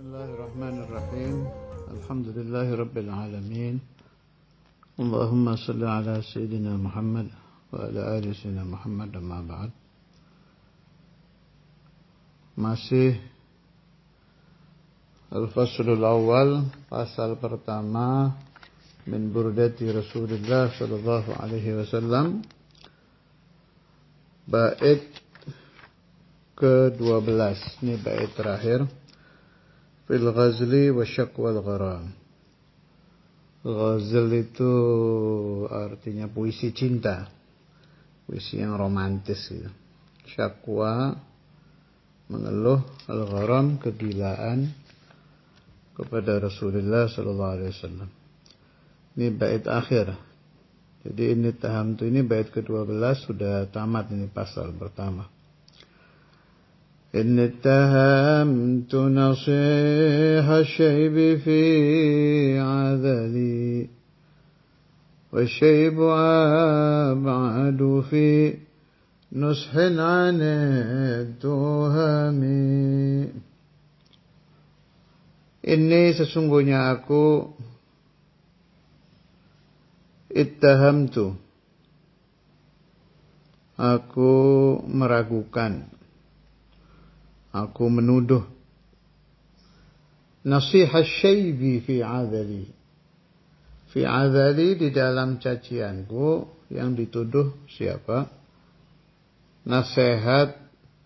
Bismillahirrahmanirrahim. Alhamdulillahi Rabbil Alamin. Allahumma salli ala Sayyidina Muhammad wa ala ali Sayyidina Muhammad, amma ba'd. Masih Al-Faslul Awal, pasal pertama min burdati Rasulullah sallallahu alaihi wasallam, bait ke-12. Ini bait terakhir. Fil ghazli wa syakwal gharam. Ghazl itu artinya puisi cinta, puisi yang romantis gitu. Syakwa mengeluh, al-gharam kegilaan kepada Rasulullah sallallahu alaihi wasallam. Ini bait akhir. Jadi ini tahamtu, ini bait ke-12 sudah tamat, ini pasal pertama. إن اتهمت نصيح الشيب في عذلي والشيب أبعد في نصح عن التهم. Ini sesungguhnya aku ittahamtu, aku meragukan, aku menuduh, nasihah syaibi fi adali. Fi adali, di dalam cacianku, yang dituduh siapa? Nasihat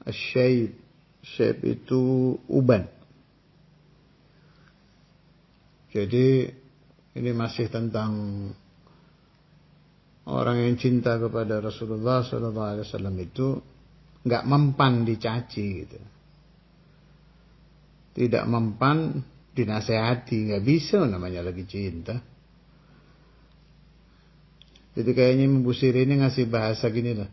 asyaib. Syaib itu uban. Jadi ini masih tentang orang yang cinta kepada Rasulullah SAW itu nggak mempan dicaci gitu. Tidak mempan dinasehati, nggak bisa, namanya lagi cinta. Jadi kayaknya Ibu Siri ini ngasih bahasa gini lah.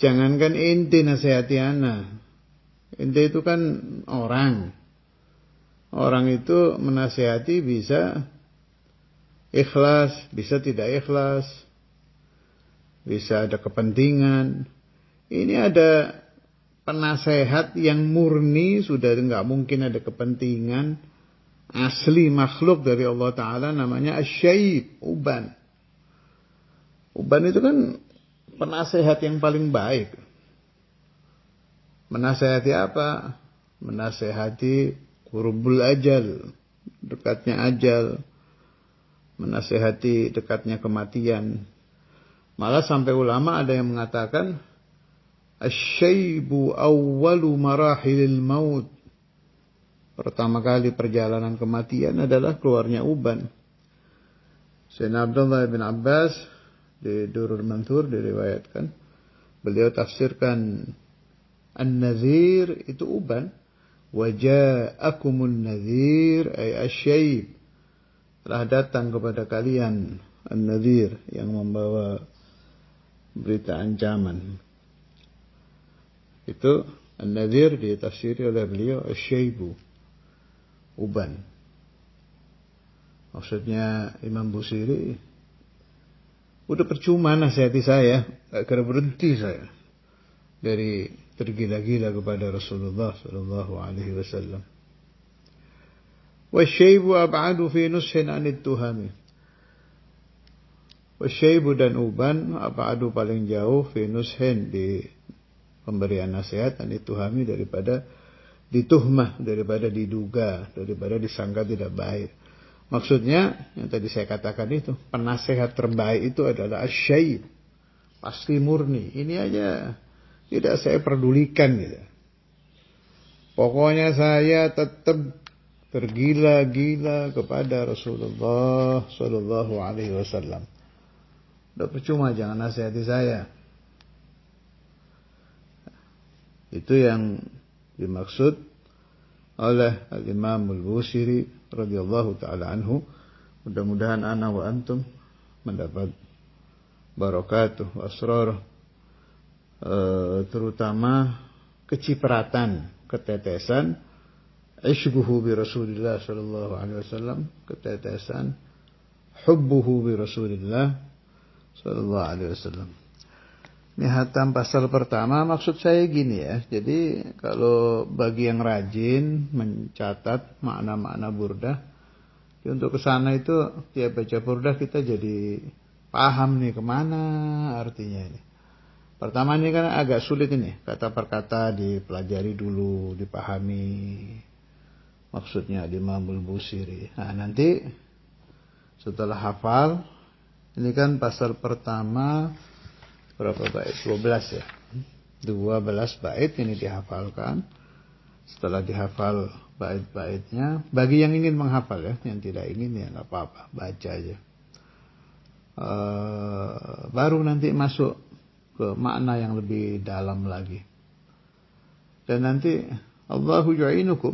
Jangankan inti nasehati ana, inti itu kan orang. Orang itu menasehati bisa ikhlas, bisa tidak ikhlas, bisa ada kepentingan. Ini ada penasehat yang murni, sudah nggak mungkin ada kepentingan, asli makhluk dari Allah Ta'ala, namanya asyaib, uban. Uban itu kan penasehat yang paling baik. Menasehati apa? Menasehati qurbul ajal, dekatnya ajal. Menasehati dekatnya kematian. Malah sampai ulama ada yang mengatakan asyaibu awwalu marahilil maut. Pertama kali perjalanan kematian adalah keluarnya uban. Sayyidina Abdullah bin Abbas di Durrul Mansur diriwayatkan, beliau tafsirkan an-nadhir itu uban. Wa ja'akumun nadhir ay asyaib. Telah datang kepada kalian an-nadhir, yang membawa berita ancaman. Itu an-nadhir ditafsiri oleh beliau asyaibu, uban. Maksudnya Imam Busiri, udah percuma nasihati saya, gak kira berhenti saya dari tergila-gila kepada Rasulullah sallallahu alaihi wasallam. Wasyaibu ab'adu fi nushin anit tuhami. Wasyaibu dan uban ab'adu paling jauh fi nushin, di pemberian nasihat, anit tuhami daripada dituhmah, daripada diduga, daripada disangka tidak baik. Maksudnya yang tadi saya katakan itu, penasehat terbaik itu adalah asyaib, pasti murni. Ini aja tidak saya pedulikan gitu. Pokoknya saya tetap tergila-gila kepada Rasulullah sallallahu alaihi wasallam. Udah percuma, jangan nasihati saya. Itu yang dimaksud oleh Al-Imam Al-Busiri radhiyallahu taala anhu. Mudah-mudahan ana wa antum mendapat barakatuh asrar, terutama kecipratan, ketetesan ishbuhu bi Rasulillah sallallahu alaihi wasallam, ketetesan hubbuhu bi Rasulillah sallallahu alaihi wasallam. Ini hatam pasal pertama, maksud saya gini ya. Jadi kalau bagi yang rajin mencatat makna-makna burdah, untuk kesana itu tiap baca burdah kita jadi paham nih kemana artinya ini. Pertama ini kan agak sulit ini, kata per kata dipelajari dulu, dipahami maksudnya di Imamul Busiri. Nah nanti setelah hafal, ini kan pasal pertama berapa bait? 12 ya. 12 bait ini dihafalkan. Setelah dihafal bait-baitnya, bagi yang ingin menghafal ya, yang tidak ingin ya nggak apa-apa, baca aja. Baru nanti masuk ke makna yang lebih dalam lagi. Dan nanti Allahu yu'inukum,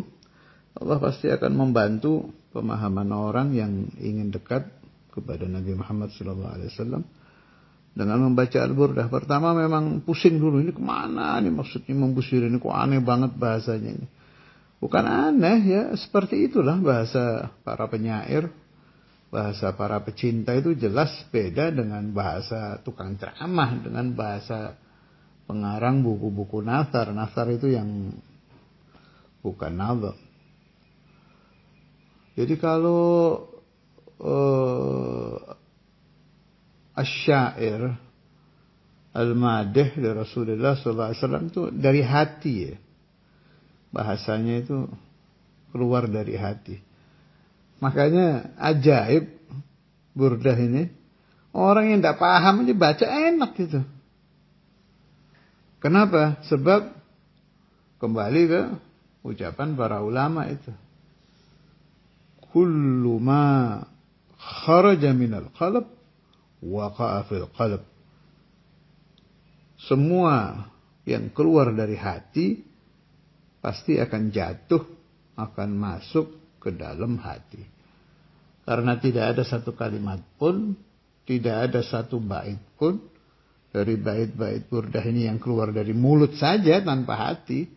Allah pasti akan membantu pemahaman orang yang ingin dekat kepada Nabi Muhammad SAW dengan membaca Al-Burdah. Pertama memang pusing dulu, ini kemana nih maksudnya Busiri ini, kok aneh banget bahasanya ini. Bukan aneh ya, seperti itulah bahasa para penyair, bahasa para pecinta itu jelas beda dengan bahasa tukang ceramah, dengan bahasa pengarang buku-buku nazar. Nazar itu yang bukan nazar. Jadi kalau asyair al-madih dari Rasulullah SAW itu dari hati ya. Bahasanya itu keluar dari hati. Makanya ajaib burdah ini. Orang yang tidak paham aja baca enak gitu. Kenapa? Sebab kembali ke ucapan para ulama itu. Kullu ma kharaja minal qalb waqa'a fil qalb. Semua yang keluar dari hati pasti akan jatuh, akan masuk ke dalam hati. Karena tidak ada satu kalimat pun, tidak ada satu bait pun dari bait-bait burdah ini yang keluar dari mulut saja tanpa hati.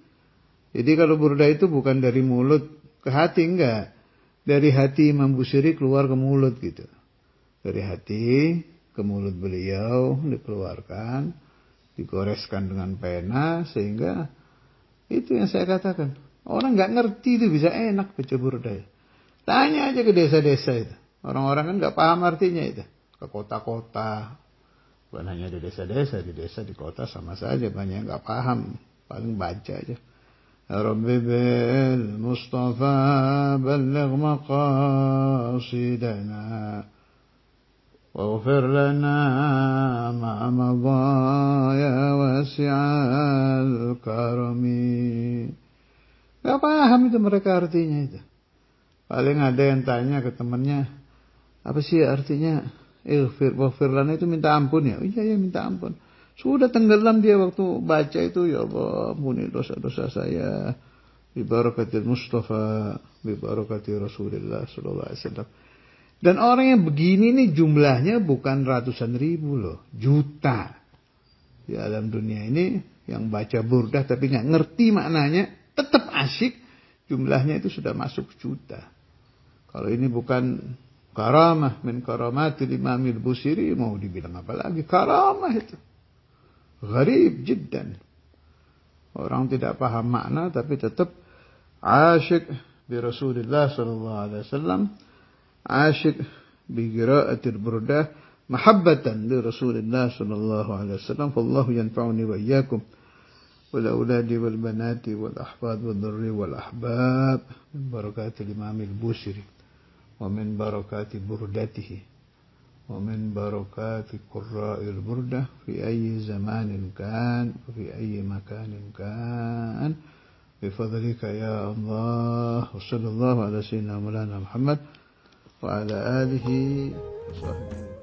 Jadi kalau burdah itu bukan dari mulut ke hati, enggak. Dari hati Imam Busiri keluar ke mulut gitu. Dari hati ke mulut beliau dikeluarkan, digoreskan dengan pena, sehingga itu yang saya katakan. Orang nggak ngerti itu bisa enak baca burdah. Tanya aja ke desa-desa itu. Orang-orang kan nggak paham artinya itu. Ke kota-kota. Bukan hanya di desa-desa, di desa, di kota sama saja. Banyak yang nggak paham. Paling baca aja. Ya Rabbi bil Mustafa balligh maqasidana. واغفر لنا ما مضى يا واسع الكرم. Gak paham itu mereka artinya itu. Paling ada yang tanya ke temannya, apa sih artinya waghfir lana itu minta ampun ya? Oh, iya minta ampun. Sudah tenggelam dia waktu baca itu, ya Allah ampuni dosa-dosa saya. Bi barakatil Mustafa, bi barakati Rasulullah sallallahu alaihi wasallam. Dan orang yang begini nih jumlahnya bukan ratusan ribu loh, juta. Di alam dunia ini yang baca burdah tapi nggak ngerti maknanya, tetap asyik, jumlahnya itu sudah masuk juta. Kalau ini bukan karamah min karamatil Imamil Busiri, mau dibilang apa lagi? Karamah itu. Gharib jiddan. Orang tidak paham makna tapi tetap asyik bi Rasulullah sallallahu alaihi wasallam. عاشق بقراءة البردة محبة لرسول الله صلى الله عليه وسلم فالله ينفعني وإياكم والأولاد والبنات والأحفاد والذرية والأحباب من بركات الإمام البوصيري ومن بركات بردته ومن بركات قراء البردة في أي زمان كان وفي أي مكان كان بفضلك يا الله وصلى الله على سيدنا مولانا محمد وعلى آله وصحبه